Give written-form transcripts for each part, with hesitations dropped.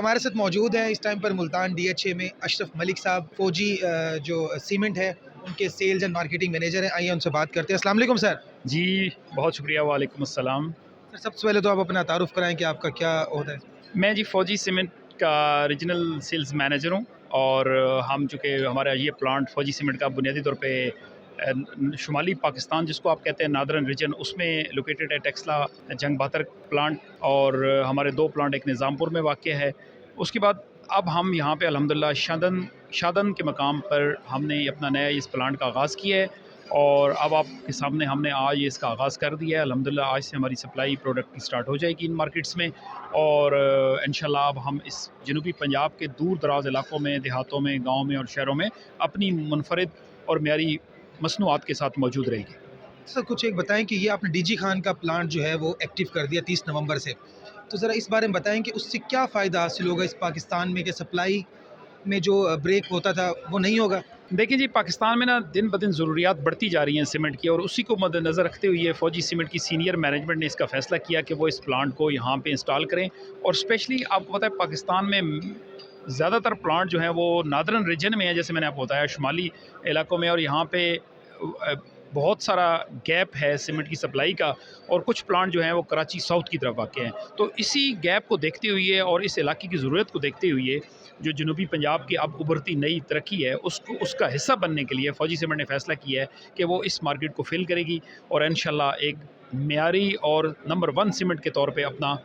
हमारे साथ मौजूद हैं इस टाइम पर मुल्तान DHA में अशरफ मलिक साहब, फौजी जो सीमेंट है उनके सेल्स एंड मार्केटिंग मैनेजर हैं। आइए उनसे बात करते हैं। अस्सलाम वालेकुम सर। जी, बहुत शुक्रिया। वालेकुम अस्सलाम। सर सबसे पहले तो आप अपना तारुफ कराएं कि आपका क्या ओहदा है। मैं जी फ़ौजी सीमेंट का रीजनल सेल्स मैनेजर हूँ और हम चूँकि हमारा ये प्लांट फ़ौजी सीमेंट का बुनियादी तौर पे शुमाली पाकिस्तान जिसको आप कहते हैं नादरन रीजन, उसमें लोकेटेड है। टेक्सला जंग बहादुर प्लांट और हमारे 2 प्लांट एक निज़ामपुर में वाक़ है। उसके बाद अब हम यहाँ पे अल्हम्दुलिल्लाह शादन के मकाम पर हमने अपना नया इस प्लांट का आगाज़ किया है और अब आपके सामने हमने आज इसका आगाज़ कर दिया है। अल्हम्दुलिल्लाह आज से हमारी सप्लाई प्रोडक्ट की स्टार्ट हो जाएगी इन मार्केट्स में और इंशाल्लाह अब हम इस जनूबी पंजाब के दूर दराज इलाकों में, देहातों में, गाँव में और शहरों में अपनी मुनफरिद और मेयारी मसनूआत के साथ मौजूद रहेगी। सर कुछ एक बताएं कि ये आपने DG खान का प्लांट जो है वो एक्टिव कर दिया 30 नवंबर से, तो ज़रा इस बारे में बताएं कि उससे क्या फ़ायदा हासिल होगा इस पाकिस्तान में कि सप्लाई में जो ब्रेक होता था वो नहीं होगा। देखिए जी, पाकिस्तान में ना दिन ब दिन ज़रूरियात बढ़ती जा रही हैं सीमेंट की और उसी को मद्देनज़र रखते हुए फ़ौजी सीमेंट की सीनियर मैनेजमेंट ने इसका फ़ैसला किया कि वो इस प्लांट को यहाँ पे इंस्टॉल करें। और स्पेशली आपको पता है पाकिस्तान में ज़्यादातर प्लांट जो हैं वो नादरन रीजन में है, जैसे मैंने आपको बताया शुमाली इलाकों में, और यहाँ पे बहुत सारा गैप है सीमेंट की सप्लाई का और कुछ प्लांट जो हैं वो कराची साउथ की तरफ वाक़ हैं। तो इसी गैप को देखते हुए और इस इलाके की ज़रूरत को देखते हुए जो जनूबी पंजाब की अब उभरती नई तरक्की है उसका हिस्सा बनने के लिए फ़ौजी सीमेंट ने फ़ैसला किया है कि वो इस मार्केट को फिल करेगी और इंशाल्लाह एक मेयारी और नंबर 1 सीमेंट के तौर पे अपना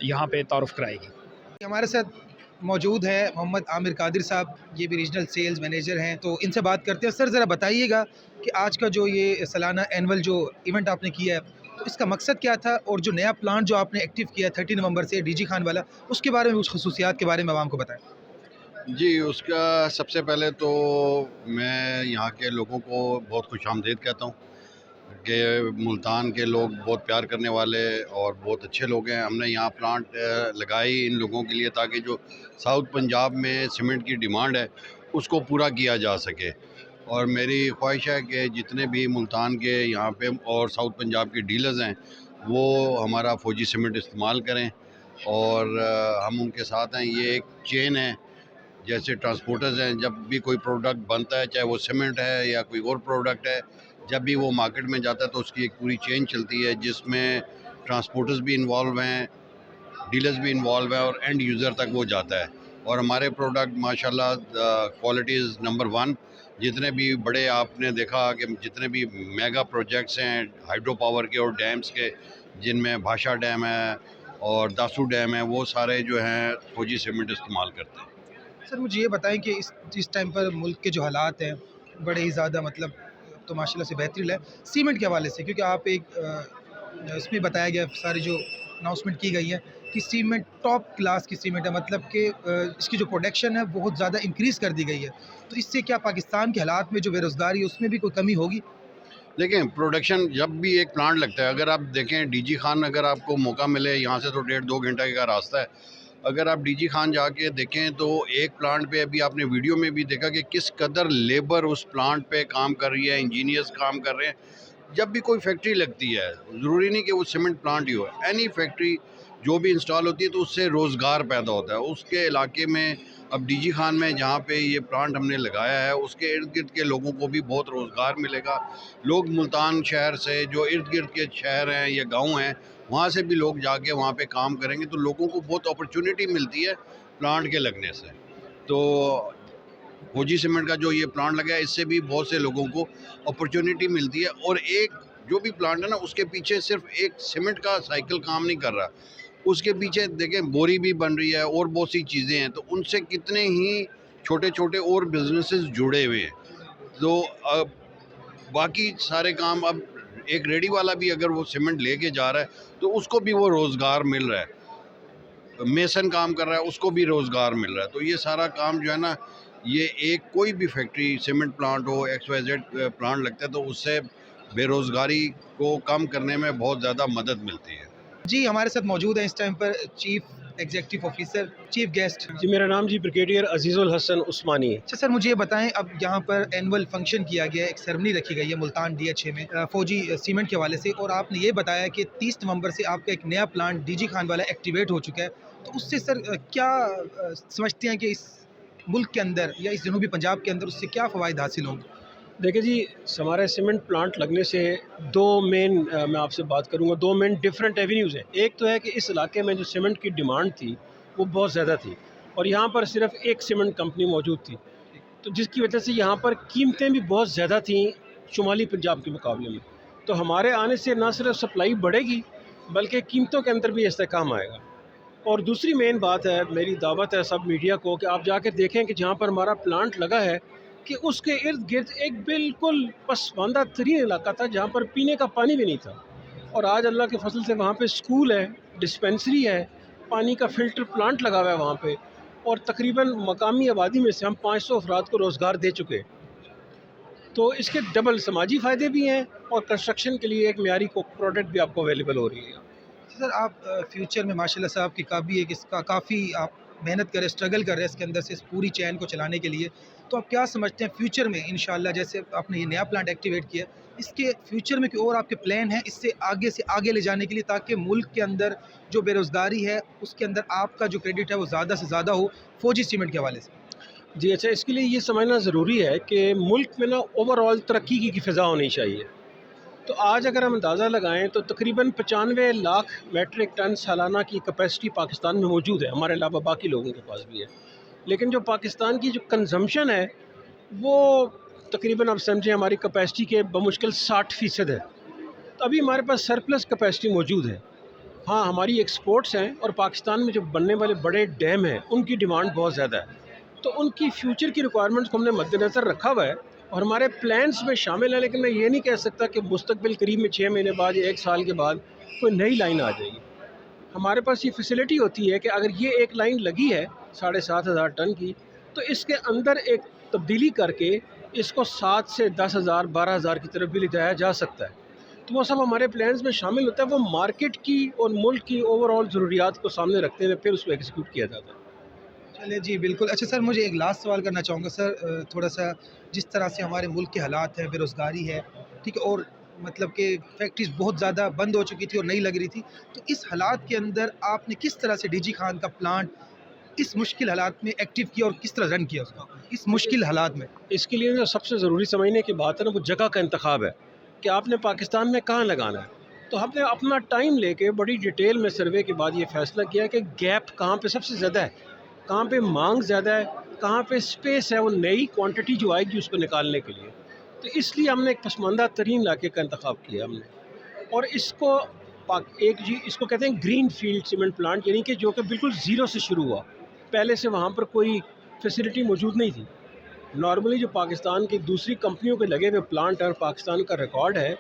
यहाँ पे तारुफ़ कराएगी। हमारे साथ मौजूद है मोहम्मद आमिर कादिर साहब, ये भी रीजनल सेल्स मैनेजर हैं, तो इनसे बात करते हैं। सर ज़रा बताइएगा कि आज का जो ये सालाना एनुअल जो इवेंट आपने किया है तो इसका मकसद क्या था और जो नया प्लांट जो आपने एक्टिव किया 30 नवंबर से DG खान वाला, उसके बारे में, उस खसूसियात के बारे में आवाम को बताएं। जी, उसका सबसे पहले तो मैं यहाँ के लोगों को बहुत खुशामदीद कहता हूँ कि मुल्तान के लोग बहुत प्यार करने वाले और बहुत अच्छे लोग हैं। हमने यहाँ प्लांट लगाई इन लोगों के लिए ताकि जो साउथ पंजाब में सीमेंट की डिमांड है उसको पूरा किया जा सके। और मेरी ख्वाहिश है कि जितने भी मुल्तान के यहाँ पे और साउथ पंजाब के डीलर्स हैं वो हमारा फ़ौजी सीमेंट इस्तेमाल करें और हम उनके साथ हैं। ये एक चेन है, जैसे ट्रांसपोर्टर्स हैं, जब भी कोई प्रोडक्ट बनता है चाहे वो सीमेंट है या कोई और प्रोडक्ट है, जब भी वो मार्केट में जाता है तो उसकी एक पूरी चेन चलती है जिसमें ट्रांसपोर्टर्स भी इन्वॉल्व हैं, डीलर्स भी इन्वॉल्व हैं और एंड यूज़र तक वो जाता है। और हमारे प्रोडक्ट माशाल्लाह क्वालिटी इज़ नंबर 1। जितने भी बड़े आपने देखा कि जितने भी मेगा प्रोजेक्ट्स हैं हाइड्रो पावर के और डैम्स के, जिनमें भाषा डैम है और दासू डैम है, वो सारे जो हैं फौजी सीमेंट इस्तेमाल करते हैं। सर मुझे ये बताएं कि इस टाइम पर मुल्क के जो हालात हैं बड़े ही ज़्यादा मतलब तो माशाल्लाह से बेहतरीन है सीमेंट के हवाले से, क्योंकि आप एक इसमें बताया गया, सारी जो अनाउंसमेंट की गई है कि सीमेंट टॉप क्लास की सीमेंट है, मतलब कि इसकी जो प्रोडक्शन है बहुत ज़्यादा इंक्रीज़ कर दी गई है। तो इससे क्या पाकिस्तान के हालात में जो बेरोज़गारी है उसमें भी कोई कमी होगी। देखें, प्रोडक्शन जब भी एक प्लांट लगता है, अगर आप देखें DG खान, अगर आपको मौका मिले, यहाँ से तो 1.5-2 घंटे का रास्ता है, अगर आप DG खान जाके देखें तो एक प्लांट पे अभी आपने वीडियो में भी देखा कि किस कदर लेबर उस प्लांट पे काम कर रही है, इंजीनियर्स काम कर रहे हैं। जब भी कोई फैक्ट्री लगती है, ज़रूरी नहीं कि वो सीमेंट प्लांट ही हो, एनी फैक्ट्री जो भी इंस्टॉल होती है तो उससे रोज़गार पैदा होता है उसके इलाके में। अब DG खान में जहाँ पे ये प्लांट हमने लगाया है उसके इर्द गिर्द के लोगों को भी बहुत रोज़गार मिलेगा। लोग मुल्तान शहर से, जो इर्द गिर्द के शहर हैं या गांव हैं, वहाँ से भी लोग जाके वहाँ पे काम करेंगे तो लोगों को बहुत अपॉर्चुनिटी मिलती है प्लांट के लगने से। तो फौजी सीमेंट का जो ये प्लांट लगा है इससे भी बहुत से लोगों को अपॉर्चुनिटी मिलती है। और एक जो भी प्लांट है ना, उसके पीछे सिर्फ एक सीमेंट का साइकिल काम नहीं कर रहा, उसके पीछे देखें बोरी भी बन रही है और बहुत सी चीज़ें हैं, तो उनसे कितने ही छोटे छोटे और बिजनेसेस जुड़े हुए हैं। तो अब बाकी सारे काम, अब एक रेडी वाला भी अगर वो सीमेंट लेके जा रहा है तो उसको भी वो रोज़गार मिल रहा है, मेसन काम कर रहा है उसको भी रोज़गार मिल रहा है। तो ये सारा काम जो है ना, ये एक कोई भी फैक्ट्री, सीमेंट प्लांट हो, XYZ प्लांट लगता है तो उससे बेरोज़गारी को कम करने में बहुत ज़्यादा मदद मिलती है। जी हमारे साथ मौजूद है इस टाइम पर chief executive officer, chief guest. जी, मेरा नाम जी ब्रिगेडियर अजीज़ुल हसन उस्मानी है। अच्छा सर मुझे ये बताएं, अब यहाँ पर एनुअल फंक्शन किया गया है, एक सेरेमनी रखी गई है मुल्तान DHA में फौजी सीमेंट के हवाले से, और आपने ये बताया कि 30 नवंबर से आपका एक नया प्लांट DG खान वाला एक्टिवेट हो चुका है। तो उससे सर क्या समझते हैं कि इस मुल्क के अंदर या इस जनूबी पंजाब के अंदर उससे क्या फ़वाइद हासिल होंगे? देखिए जी, हमारे सीमेंट प्लांट लगने से दो मेन मैं आपसे बात करूंगा, दो मेन डिफरेंट एवेन्यूज़ हैं। एक तो है कि इस इलाके में जो सीमेंट की डिमांड थी वो बहुत ज़्यादा थी और यहाँ पर सिर्फ एक सीमेंट कंपनी मौजूद थी, तो जिसकी वजह से यहाँ पर कीमतें भी बहुत ज़्यादा थी शुमाली पंजाब के मुकाबले में। तो हमारे आने से ना सिर्फ सप्लाई बढ़ेगी बल्कि कीमतों के अंदर भी इस्तेहकाम आएगा। और दूसरी मेन बात है, मेरी दावत है सब मीडिया को कि आप जाकर देखें कि जहाँ पर हमारा प्लांट लगा है कि उसके इर्द गिर्द एक बिल्कुल पसमानदा तरीन इलाका था जहाँ पर पीने का पानी भी नहीं था, और आज अल्लाह के फसल से वहाँ पे स्कूल है, डिस्पेंसरी है, पानी का फ़िल्टर प्लांट लगा हुआ है वहाँ पे, और तकरीबन मकामी आबादी में से हम 500 अफराद को रोज़गार दे चुके हैं। तो इसके डबल समाजी फ़ायदे भी हैं और कंस्ट्रक्शन के लिए एक मियारी को प्रोडक्ट भी आपको अवेलेबल हो रही है। सर आप फ्यूचर में माशाल्लाह से आपकी काफ़ी एक इसका काफ़ी आप मेहनत कर रहे हैं, स्ट्रगल कर रहे हैं इसके अंदर से इस पूरी चैन को चलाने के लिए। तो आप क्या समझते हैं फ्यूचर में इंशाल्लाह, जैसे आपने ये नया प्लांट एक्टिवेट किया, इसके फ्यूचर में कोई और आपके प्लान हैं इससे आगे ले जाने के लिए, ताकि मुल्क के अंदर जो बेरोज़गारी है उसके अंदर आपका जो क्रेडिट है वो ज़्यादा से ज़्यादा हो फौजी सीमेंट के हवाले से? जी अच्छा, इसके लिए ये समझना ज़रूरी है कि मुल्क में ना ओवरऑल तरक्की की फ़िज़ा होनी चाहिए। तो आज अगर हम अंदाज़ा लगाएं तो तकरीबन 95 लाख मेट्रिक टन सालाना की कैपेसिटी पाकिस्तान में मौजूद है, हमारे अलावा बाकी लोगों के पास भी है। लेकिन जो पाकिस्तान की जो कंजम्पशन है वो तकरीबन आप समझें हमारी कैपेसिटी के बमुश्किल 60% है। तो अभी हमारे पास सरप्लस कैपेसिटी मौजूद है। हाँ, हमारी एक्सपोर्ट्स हैं और पाकिस्तान में जो बनने वाले बड़े डैम हैं उनकी डिमांड बहुत ज़्यादा है, तो उनकी फ्यूचर की रिक्वायरमेंट्स को हमने मद्देनज़र रखा हुआ है और हमारे प्लान्स में शामिल है। लेकिन मैं ये नहीं कह सकता कि मुस्तकबिल करीब में 6 महीने बाद या 1 साल के बाद कोई नई लाइन आ जाएगी। हमारे पास ये फैसिलिटी होती है कि अगर ये एक लाइन लगी है 7,500 टन की, तो इसके अंदर एक तब्दीली करके इसको 7 से 10,000 12,000 की तरफ भी ले जाया जा सकता है। तो वो सब हमारे प्लान्स में शामिल होता है। वो मार्केट की और मुल्क की ओवरऑल ज़रूरियात को सामने रखते हुए फिर उसको एग्जीक्यूट किया जाता है। चलिए जी, बिल्कुल। अच्छा सर, मुझे एक लास्ट सवाल करना चाहूँगा सर, थोड़ा-सा जिस तरह से हमारे मुल्क के हालात हैं, बेरोज़गारी है, ठीक है, और मतलब कि फैक्ट्रीज़ बहुत ज़्यादा बंद हो चुकी थी और नई लग रही थी। तो इस हालात के अंदर आपने किस तरह से डीजी खान का प्लांट इस मुश्किल हालात में एक्टिव किया और किस तरह रन किया उसको, इस मुश्किल हालात में? इसके लिए जो सबसे ज़रूरी समझने की बात है ना, वो जगह का इंतखाब है कि आपने पाकिस्तान में कहाँ लगाना है। तो हमने अपना टाइम लेके बड़ी डिटेल में सर्वे के बाद ये फ़ैसला किया कि गैप कहाँ पे सबसे ज़्यादा है, कहाँ पे मांग ज़्यादा है, कहाँ पे स्पेस है वो नई क्वांटिटी जो आएगी उसको निकालने के लिए। तो इसलिए हमने एक पसमानदा तरीन इलाके का इंतखाब किया हमने, और इसको इसको कहते हैं ग्रीन फील्ड सीमेंट प्लांट, यानी कि जो कि बिल्कुल ज़ीरो से शुरू हुआ। पहले से वहाँ पर कोई फैसिलिटी मौजूद नहीं थी। नॉर्मली जो पाकिस्तान की दूसरी कंपनियों के लगे हुए प्लांट और पाकिस्तान का रिकॉर्ड है,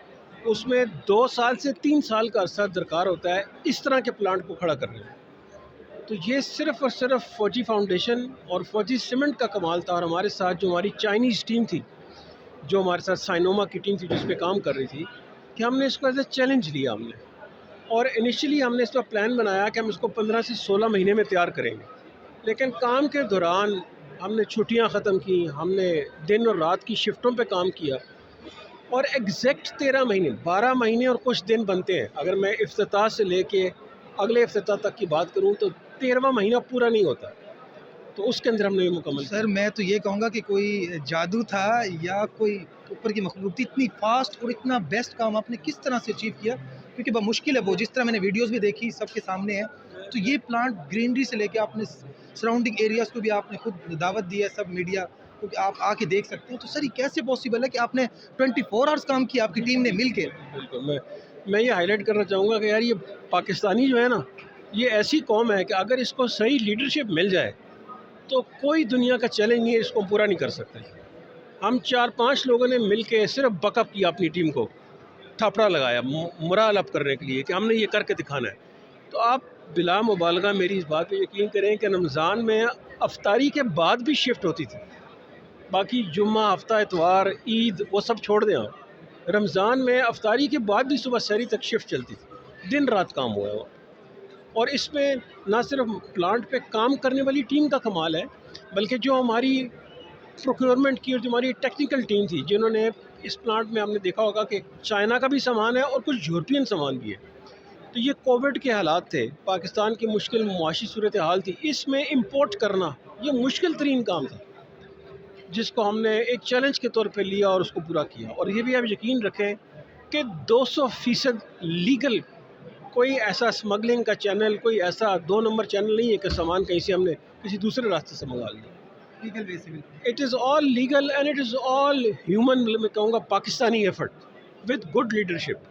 उसमें 2 साल से 3 साल का अर्सा दरकार होता है इस तरह के प्लांट को खड़ा करने में। तो ये सिर्फ़ और सिर्फ फौजी फाउंडेशन और फौजी सीमेंट का कमाल था, और हमारे साथ जो हमारी चाइनीज़ टीम थी, जो हमारे साथ साइनोमा की टीम थी जिस पे काम कर रही थी, कि हमने इसको एज ए चैलेंज लिया हमने। और इनिशियली हमने इसका प्लान बनाया कि हम इसको 15 से 16 महीने में तैयार करेंगे, लेकिन काम के दौरान हमने छुट्टियां ख़त्म की, हमने दिन और रात की शिफ्टों पे काम किया, और एग्जैक्ट 13 महीने 12 महीने और कुछ दिन बनते हैं। अगर मैं इफ्तिताह से लेके अगले इफ्तिताह तक की बात करूं तो 13वां महीना पूरा नहीं होता, तो उसके अंदर हमने ये मुकम्मल सर मैं तो ये कहूँगा कि कोई जादू था या कोई ऊपर की मखलूक थी, इतनी फास्ट और इतना बेस्ट काम आपने किस तरह से अचीव किया, क्योंकि बहुत मुश्किल है वो, जिस तरह मैंने वीडियोस भी देखी सबके सामने है। तो ये प्लांट ग्रीनरी से लेके आपने सराउंडिंग एरियाज़ को भी आपने खुद दावत दी है, सब मीडिया, क्योंकि आप आके देख सकते हैं। तो सर ये कैसे पॉसिबल है कि आपने 24 आवर्स काम किया आपकी टीम ने मिल के? बिल्कुल, मैं ये हाईलाइट करना चाहूँगा कि यार ये पाकिस्तानी जो है ना, ये ऐसी कौम है कि अगर इसको सही लीडरशिप मिल जाए तो कोई दुनिया का चैलेंज नहीं है, इसको पूरा नहीं कर सकते। हम 4-5 लोगों ने मिल के सिर्फ बकअप किया अपनी टीम को, थपड़ा लगाया मोरल अप करने के लिए कि हमने ये करके दिखाना है। तो आप बिला मुबालगा मेरी इस बात पे यकीन करें कि रमज़ान में अफ्तारी के बाद भी शिफ्ट होती थी। बाकी जुम्मा, हफ्ता, इतवार, ईद वो सब छोड़ दें आप, रमज़ान में अफ्तारी के बाद भी सुबह सहरी तक शिफ्ट चलती थी, दिन रात काम हुआ है वो। और इसमें ना सिर्फ प्लांट पे काम करने वाली टीम का कमाल है, बल्कि जो हमारी प्रोक्योरमेंट की और जो हमारी टेक्निकल टीम थी, जिन्होंने इस प्लांट में, हमने देखा होगा कि चाइना का भी सामान है और कुछ यूरोपियन सामान भी है। तो ये कोविड के हालात थे, पाकिस्तान की मुश्किल मुआशी सूरत हाल थी, इसमें इंपोर्ट करना ये मुश्किल तरीन काम था, जिसको हमने एक चैलेंज के तौर पे लिया और उसको पूरा किया। और ये भी आप यकीन रखें कि 200% लीगल, कोई ऐसा स्मगलिंग का चैनल, कोई ऐसा 2 नंबर चैनल नहीं है कि सामान कहीं से हमने किसी दूसरे रास्ते से मंगा लिया। लीगल वे से भी। It is all legal and it is all human, मैं कहूँगा Pakistani effort with good leadership.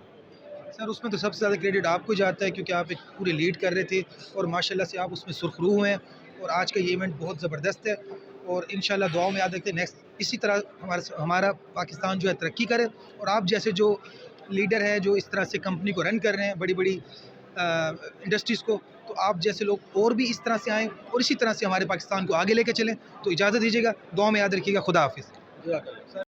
Sir उसमें तो सबसे ज़्यादा क्रेडिट आपको जाता है क्योंकि आप एक पूरे लीड कर रहे थे और माशाल्लाह से आप उसमें सुरखरू हैं और आज का ये इवेंट बहुत ज़बरदस्त है और इंशाल्लाह दुआओं में याद रखते हैं नेक्स्ट इसी तरह हमारा पाकिस्तान जो है तरक्की करे और आप जैसे जो लीडर है जो इस तरह से कंपनी को रन कर रहे हैं बड़ी बड़ी इंडस्ट्रीज़ को, तो आप जैसे लोग और भी इस तरह से आएँ और इसी तरह से हमारे पाकिस्तान को आगे लेके चलें। तो इजाज़त दीजिएगा, दुआ में याद रखिएगा, खुदा हाफिज़।